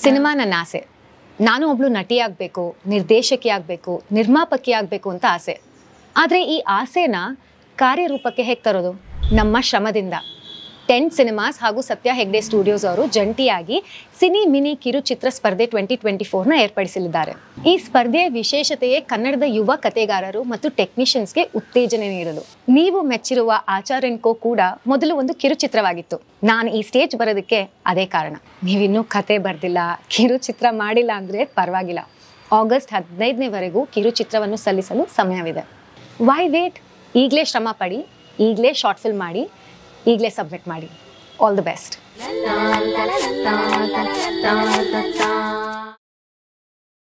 Cinema ನನ್ನ ಆಸೆ. ನಾನು ಒಬ್ಳು ನಟಿಯಾಗಬೇಕು, ನಿರ್ದೇಶಕಿಯಾಗಬೇಕು, ನಿರ್ಮಾಪಕಿಯಾಗಬೇಕು ಅಂತ ಆಸೆ. ಆದರೆ ಈ ಆಸೆನ ಕಾರ್ಯರೂಪಕ್ಕೆ ಹೇಗೆ ತರೋದು? ನಮ್ಮ ಶ್ರಮದಿಂದ. 10 ಸಿನಿಮಾಸ್ ಹಾಗೂ ಸತ್ಯ ಹೆಗ್ಡೆ ಸ್ಟುಡಿಯೋಸ್ ಅವರು ಜಂಟಿಯಾಗಿ ಸಿನಿ ಮಿನಿ ಕಿರುಚಿತ್ರ ಸ್ಪರ್ಧೆ 2024ನ ಏರ್ಪಡಿಸಲಿದ್ದಾರೆ. ಈ ಸ್ಪರ್ಧೆಯ ವಿಶೇಷತೆಯೇ ಕನ್ನಡದ ಯುವ ಕಥೆಗಾರರು ಮತ್ತು ಟೆಕ್ನಿಷಿಯನ್ಸ್ಗೆ ಉತ್ತೇಜನ ನೀಡಲು. ನೀವು ಮೆಚ್ಚಿರುವ ಆಚಾರ್ಯನ್ ಕೋ ಕೂಡ ಮೊದಲು ಒಂದು ಕಿರುಚಿತ್ರವಾಗಿತ್ತು. ನಾನು ಈ ಸ್ಟೇಜ್ ಬರೋದಕ್ಕೆ ಅದೇ ಕಾರಣ. ನೀವಿನ್ನೂ ಕತೆ ಬರೆದಿಲ್ಲ, ಕಿರುಚಿತ್ರ ಮಾಡಿಲ್ಲ ಅಂದರೆ ಪರವಾಗಿಲ್ಲ. ಆಗಸ್ಟ್ 15ನೇವರೆಗೂ ಕಿರುಚಿತ್ರವನ್ನು ಸಲ್ಲಿಸಲು ಸಮಯವಿದೆ. Y wait? ಈಗಲೇ ಶ್ರಮ ಪಡಿ, ಈಗಲೇ ಶಾರ್ಟ್ ಫಿಲ್ಮ್ ಮಾಡಿ, ಈಗಲೇ ಸಬ್ಮಿಟ್ ಮಾಡಿ. All the best.